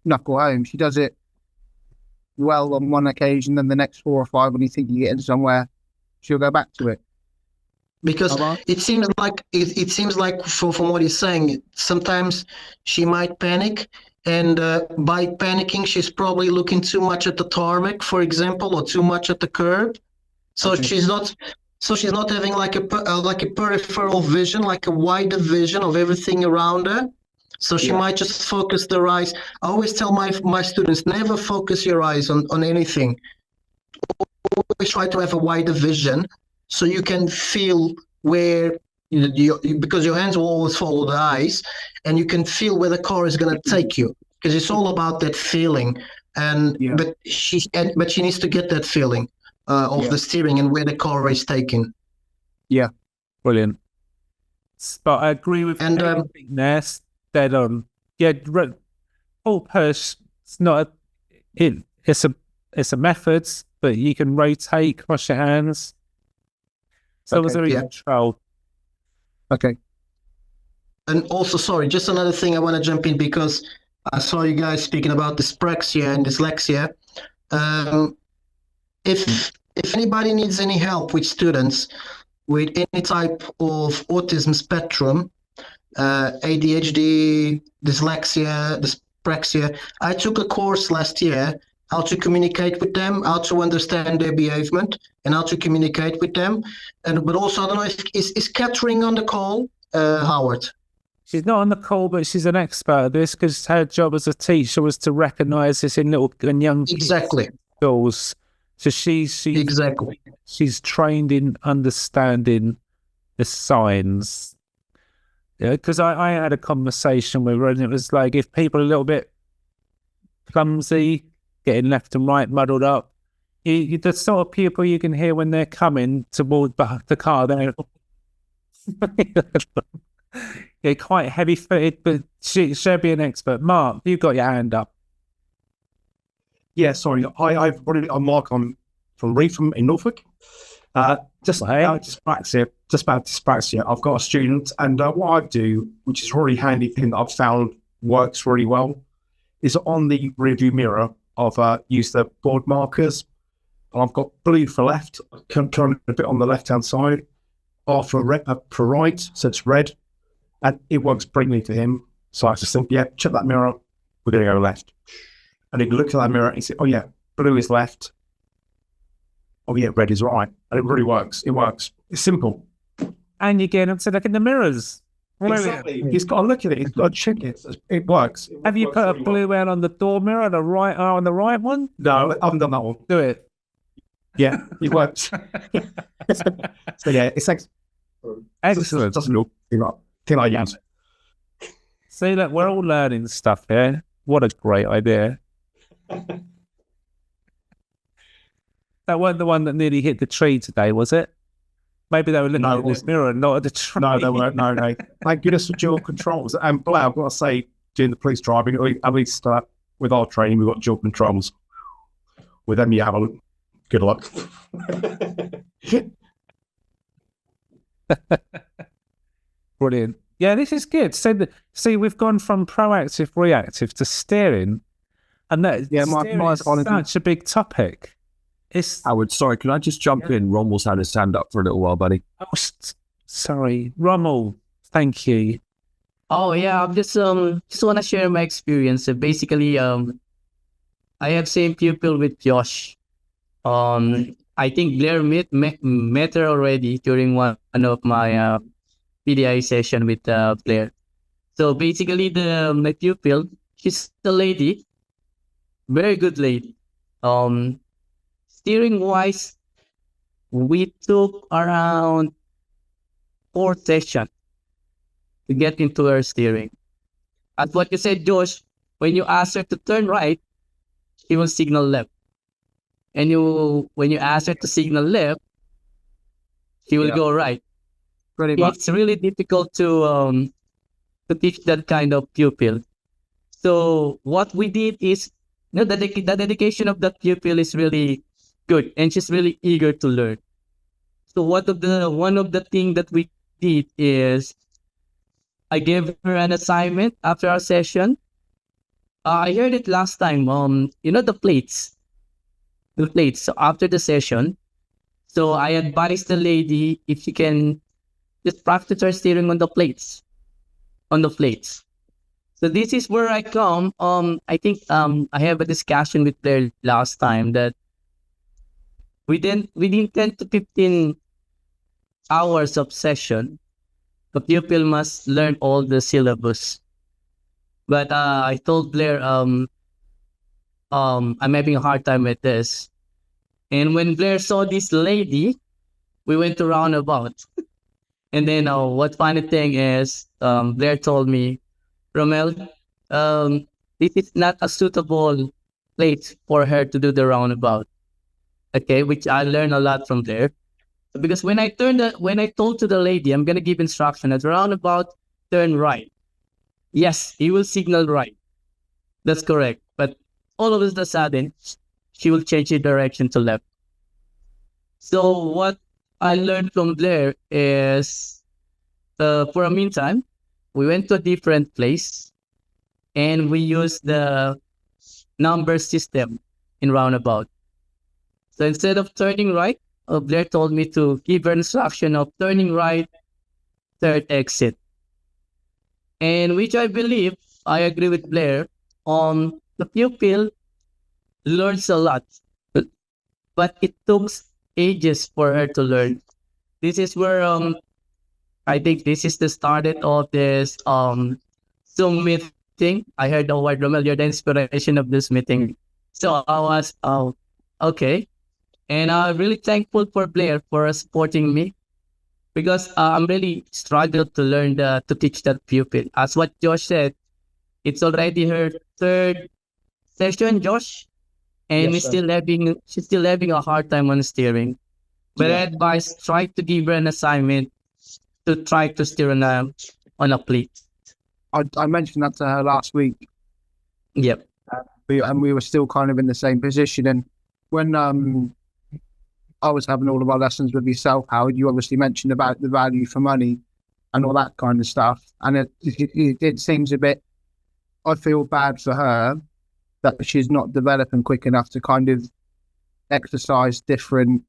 knuckle home. She does it well on one occasion, then the next 4 or 5, when you think you get into somewhere, she'll go back to it. Because it seems like from what he's saying, sometimes she might panic. And by panicking, she's probably looking too much at the tarmac, for example, or too much at the curb. So she's not having like a peripheral vision, like a wider vision of everything around her. So she might just focus their eyes. I always tell my students, never focus your eyes on anything. always try to have a wider vision so you can feel where because your hands will always follow the eyes, and you can feel where the car is going to take you, because it's all about that feeling. And but she needs to get that feeling of the steering and where the car is taking. Yeah, brilliant. But I agree with everything there. Dead on. Yeah, Paul Push. It's not it's a method, but you can rotate, cross your hands. So was there control? Okay. And also, sorry, just another thing I want to jump in, because I saw you guys speaking about dyspraxia and dyslexia. If anybody needs any help with students with any type of autism spectrum, ADHD, dyslexia, dyspraxia, I took a course last year how to communicate with them, how to understand their behavior, and how to communicate with them. But also, I don't know if is Catherine on the call, Howard? She's not on the call, but she's an expert at this, because her job as a teacher was to recognise this in young schools. So she's trained in understanding the signs. Yeah, because I had a conversation with her, and it was like, if people are a little bit clumsy, getting left and right muddled up, you the sort of pupil you can hear when they're coming toward the car. They're quite heavy-footed, but she'll be an expert. Mark, you've got your hand up. Yeah, sorry. I'm Mark. I'm from Reactive in Norfolk. Just about dyspraxia. I've got a student, and what I do, which is a really handy thing that I've found works really well, is on the rearview mirror, I've used the board markers, and I've got blue for left, turn a bit on the left-hand side, R for right, so it's red, and it works brilliantly for him. So I just think, check that mirror, we're going to go left. And he can look at that mirror and he said, oh yeah, blue is left. Oh yeah, red is right. And it really works. It works. It's simple. And you get him to look in the mirrors. Exactly. He's got to look at it. He's got to check it. It works. Have you put a blue out on the door mirror, on the right one? No, I haven't done that one. Do it. Yeah, it works. So yeah, it's excellent. It doesn't look like yes. See, look, we're all learning stuff here. What a great idea. That wasn't the one that nearly hit the tree today, was it? Maybe they were looking at this mirror and not at the tree. No, they weren't. No. Thank goodness for dual controls. And Blair, I've got to say, doing the police driving, at least with our training, we've got dual controls. With them, you haven't. Good luck. Brilliant. Yeah, this is good. So, see, we've gone from proactive, reactive to steering, and that is such a big topic. Howard, sorry, can I just jump in? Rommel's had his hand up for a little while, buddy. Oh, sorry, Rommel. Thank you. Oh yeah, I'm just want to share my experience. So basically, I have same pupil with Josh. I think Blair met her already during one of my PDI session with Blair. So basically, my pupil, she's a lady, very good lady. Steering wise, we took around 4 sessions to get into her steering. As what you said, Josh, when you ask her to turn right, she will signal left. And when you ask her to signal left, she will go right. It's really difficult to teach that kind of pupil. So what we did is, the dedication of that pupil is really good, and she's really eager to learn. So one of the thing that we did is, I gave her an assignment after our session. I heard it last time. The plates. So after the session, so I advised the lady if she can just practice her steering on the plates. So this is where I come. I think I have a discussion with Blair last time that within 10 to 15 hours of session, the pupil must learn all the syllabus. But I told Blair, I'm having a hard time with this. And when Blair saw this lady, we went to roundabout. And then what funny thing is, Blair told me, Romel, this is not a suitable place for her to do the roundabout. Okay, which I learned a lot from there. Because when I told to the lady, I'm gonna give instruction at roundabout, turn right. Yes, he will signal right. That's correct. But all of a sudden, she will change the direction to left. So what I learned from Blair is, for a meantime, we went to a different place and we used the number system in roundabout. So instead of turning right, Blair told me to give her instruction of turning right, third exit. And which I believe, I agree with Blair, the pupil learns a lot, but it took ages for her to learn. This is where I think this is the start of this Zoom meeting. I heard the word, Romel, you're the inspiration of this meeting. So I was, okay. And I'm really thankful for Blair for supporting me, because I'm really struggled to learn to teach that pupil. As what Josh said, it's already her third session, Josh, and Yes, she's still having a hard time on steering. But I advise, try to give her an assignment to try to steer on a plate. I mentioned that to her last week. Yep. And we were still kind of in the same position. And when I was having all of our lessons with yourself, Howard, you obviously mentioned about the value for money and all that kind of stuff. And it seems a bit, I feel bad for her that she's not developing quick enough to kind of exercise different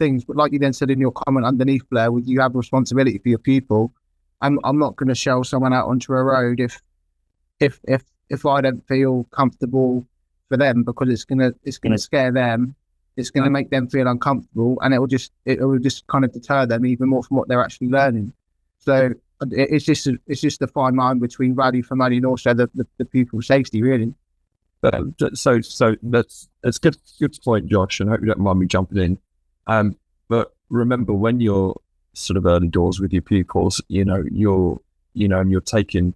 things. But like you then said in your comment underneath, Blair, you have responsibility for your pupil. I'm not going to shell someone out onto a road if I don't feel comfortable for them, because it's gonna scare them. It's going to make them feel uncomfortable, and it will just kind of deter them even more from what they're actually learning. So it's just a fine line between value for money and also the pupil's safety, really. So that's good point, Josh, and I hope you don't mind me jumping in. But remember, when you're sort of early doors with your pupils, and you're taking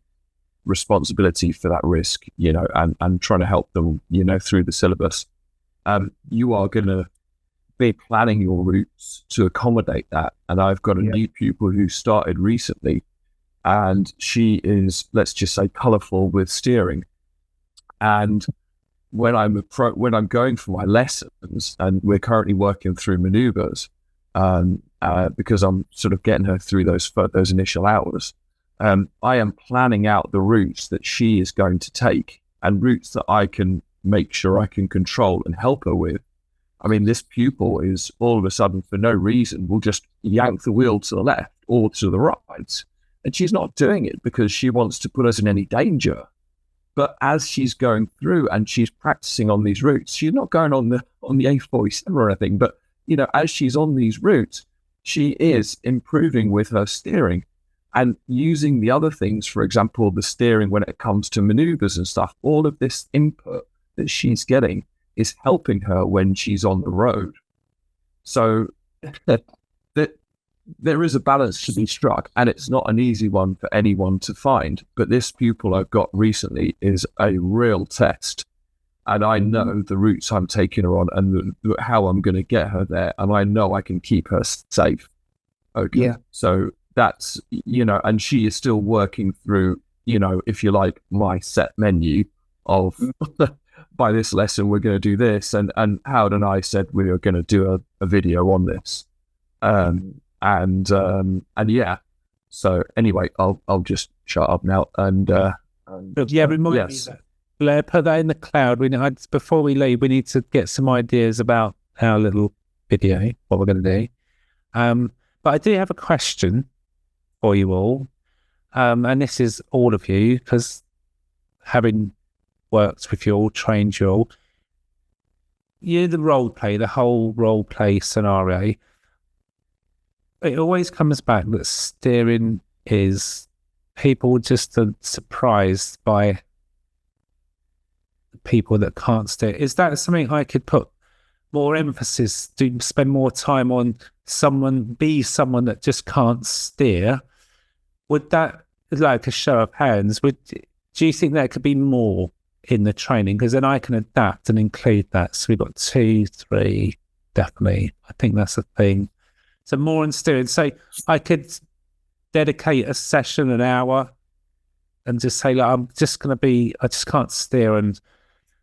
responsibility for that risk, and trying to help them, through the syllabus. You are going to be planning your routes to accommodate that. And I've got a new pupil who started recently, and she is, let's just say, colourful with steering. And when I'm going for my lessons, and we're currently working through manoeuvres, because I'm sort of getting her through those initial hours, I am planning out the routes that she is going to take, and routes that I can make sure I can control and help her with. I mean, this pupil is all of a sudden, for no reason, will just yank the wheel to the left or to the right. And she's not doing it because she wants to put us in any danger. But as she's going through and she's practicing on these routes, she's not going on the A47 or anything, but, as she's on these routes, she is improving with her steering and using the other things, for example, the steering when it comes to maneuvers and stuff. All of this input that she's getting is helping her when she's on the road. So there is a balance to be struck, and it's not an easy one for anyone to find. But this pupil I've got recently is a real test, and I know the routes I'm taking her on and how I'm going to get her there, and I know I can keep her safe. Okay, yeah. So that's, and she is still working through, if you like, my set menu of by this lesson we're going to do this, and Howard and I said we were going to do a video on this, and yeah. So anyway, I'll just shut up now and remind me that, Blair, put that in the cloud. Before we leave, we need to get some ideas about our little video, what we're going to do. But I do have a question for you all, and this is all of you, because having worked with you all, trained you all, the whole role play scenario, it always comes back that steering is, people just are surprised by people that can't steer. Is that something I could put more emphasis, to spend more time on someone that just can't steer, would that, like a show of hands, do you think there could be more in the training? Because then I can adapt and include that. So we've got 2, 3, definitely. I think that's a thing. So more on steering. So I could dedicate a session, an hour, and just say, like, I just can't steer. And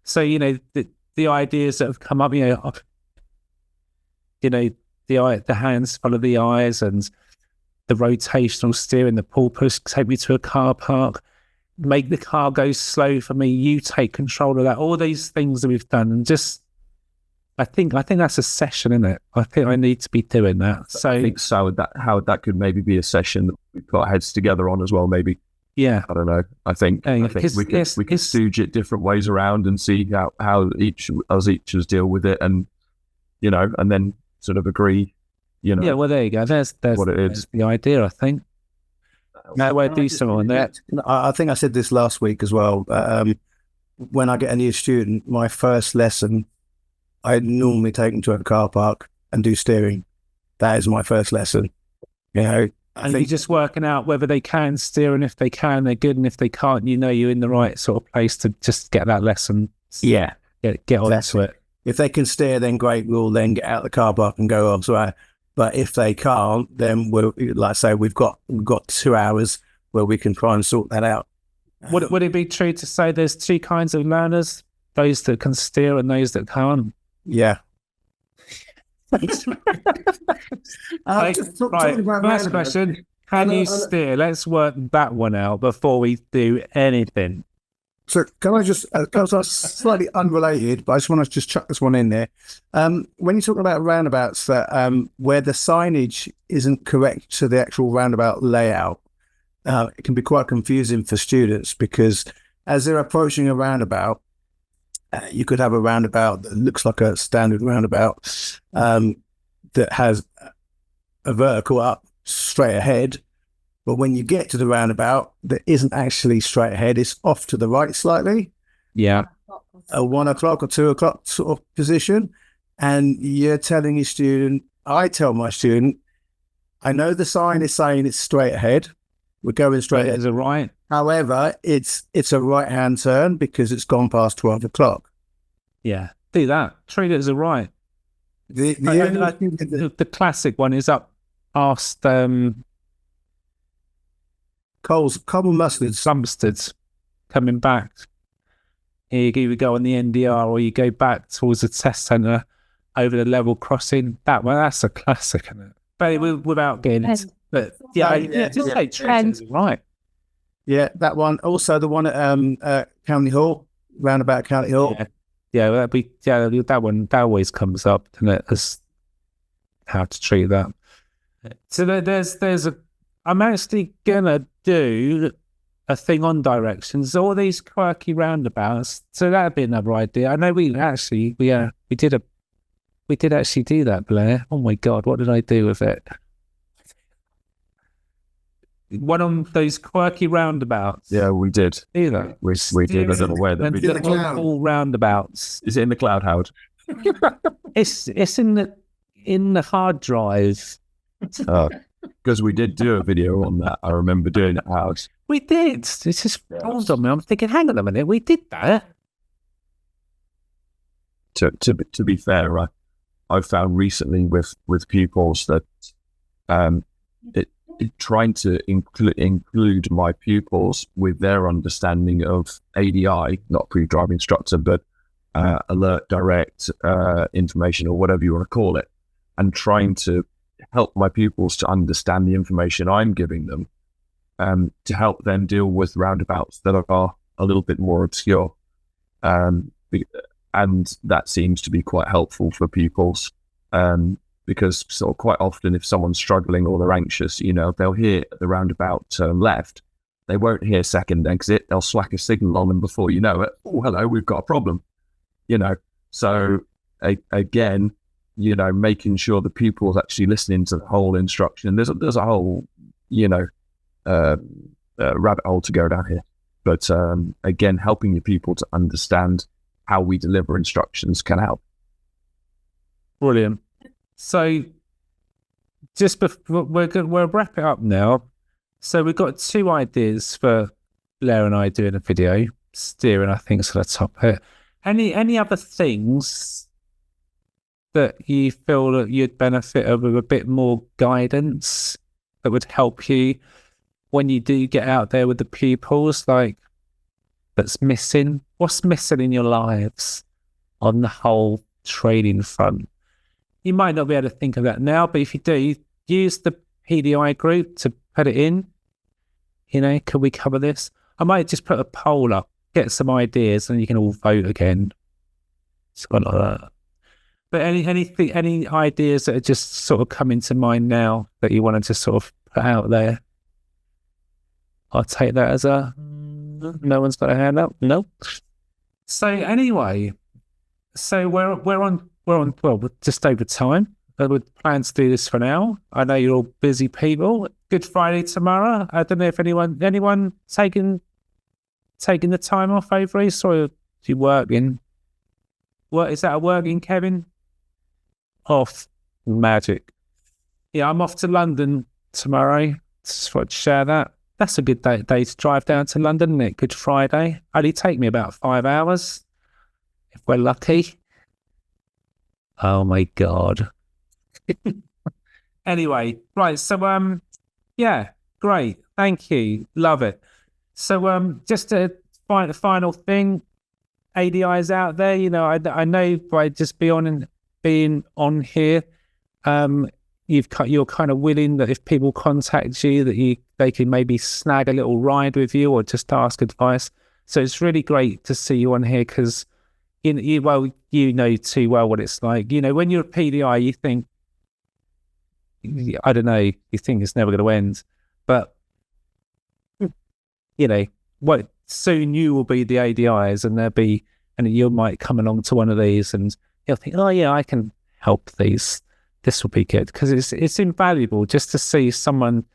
so, the ideas that have come up, the hands follow the eyes, and the rotational steering, the pull push, take me to a car park, make the car go slow for me, you take control of that, all these things that we've done. And just, I think that's a session, isn't it? I think I need to be doing that. So I think so. That could maybe be a session that we put our heads together on as well, maybe. Yeah. I don't know. I think we could stooge it different ways around and see how each deal with it, and and then sort of agree. Yeah, well, there you go. There's what it is. There's the idea, I think. Now we're decent on that. I think I said this last week as well. When I get a new student, my first lesson, I normally take them to a car park and do steering. That is my first lesson. And you're just working out whether they can steer, and if they can, they're good, and if they can't, you're in the right sort of place to just get that lesson. Yeah, get on to it. If they can steer, then great. We'll then get out the car park and go elsewhere. But if they can't, then like I say, we've got 2 hours where we can try and sort that out. Would it be true to say there's 2 kinds of learners? Those that can steer and those that can't? Yeah. First question, can you steer? Let's work that one out before we do anything. So can I just, slightly unrelated, but I just want to just chuck this one in there. When you're talking about roundabouts that where the signage isn't correct to the actual roundabout layout, it can be quite confusing for students, because as they're approaching a roundabout, you could have a roundabout that looks like a standard roundabout that has a vertical up straight ahead. But when you get to the roundabout, that isn't actually straight ahead. It's off to the right slightly. Yeah. A 1 o'clock or 2 o'clock sort of position. And you're telling your student, I tell my student, I know the sign is saying it's straight ahead. We're going straight ahead. Is it right? However, it's a right-hand turn because it's gone past 12 o'clock. Yeah. Do that. Treat it as a right. The classic one is up past Coles, Cobble Mustards coming back. You either go on the NDR or you go back towards the test centre over the level crossing. That's a classic, isn't it? But without getting it. But just say treat it as a right. Yeah, that one. Also, the one at County Hall, roundabout County Hall. Yeah, that one, that always comes up, doesn't it? As how to treat that. So I'm actually gonna do a thing on directions, all these quirky roundabouts. So that'd be another idea. I know we did actually do that, Blair. Oh my God, what did I do with it? One of those quirky roundabouts. Yeah, we did. Either we did. I don't know where that we did. All roundabouts. Is it in the cloud, Howard? It's in the hard drive. Because we did do a video on that. I remember doing it, Howard. We did. It's just dawned on me. I'm thinking, hang on a minute, we did that. To be fair, I've found recently with pupils that trying to include my pupils with their understanding of ADI, not pre-driving instructor, but alert, direct, information, or whatever you want to call it, and trying to help my pupils to understand the information I'm giving them, to help them deal with roundabouts that are a little bit more obscure. And that seems to be quite helpful for pupils. Because sort of quite often if someone's struggling or they're anxious, they'll hear the roundabout turn left. They won't hear second exit. They'll slack a signal on them before you know it. Oh, hello, we've got a problem. So again, making sure the pupil's actually listening to the whole instruction. There's a whole, rabbit hole to go down here. But again, helping your pupil to understand how we deliver instructions can help. Brilliant. So just before we'll wrap it up now. So we've got 2 ideas for Blair and I doing a video. Steering, I think, is the topic. Any other things that you feel that you'd benefit of with a bit more guidance that would help you when you do get out there with the pupils, like that's missing? What's missing in your lives on the whole training front? You might not be able to think of that now, but if you do, use the PDI group to put it in. You know, can we cover this? I might just put a poll up, get some ideas, and you can all vote again. It's got like that. But any ideas that are just sort of coming to mind now that you wanted to sort of put out there? I'll take that as a no one's got a hand up. Nope. So anyway, so we're on well, we're just over time. We plan to do this for now. I know you're all busy people. Good Friday tomorrow. I don't know if anyone taking the time off over Easter, or you working? What is that? A working, Kevin? Off. Magic. Yeah, I'm off to London tomorrow. Just want to share that. That's a good day to drive down to London, isn't it? Good Friday. Only take me about 5 hours if we're lucky. Oh my God. Anyway, right. So, yeah, great. Thank you. Love it. So, just to find the final thing, ADIs out there, you know, I know by just being on here, you're kind of willing that if people contact you, that they can maybe snag a little ride with you or just ask advice. So it's really great to see you on here because you know too well what it's like. You know, when you're a PDI, you think, I don't know, you think it's never going to end, but you know, soon you will be the ADIs, and you might come along to one of these, and you'll think, oh yeah, I can help these. This will be good because it's invaluable just to see someone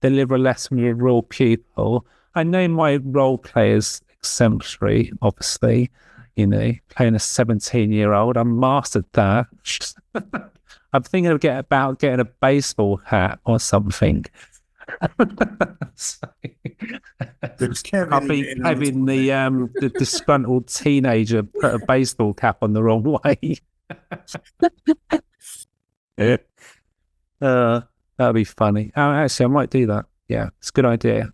deliver a lesson with a real pupil. I know my role play is exemplary, obviously. You know, playing a 17-year-old, I mastered that. I'm thinking of getting a baseball hat or something. I'll be having the disgruntled teenager put a baseball cap on the wrong way. Yeah. That'd be funny. Actually, I might do that. Yeah, it's a good idea.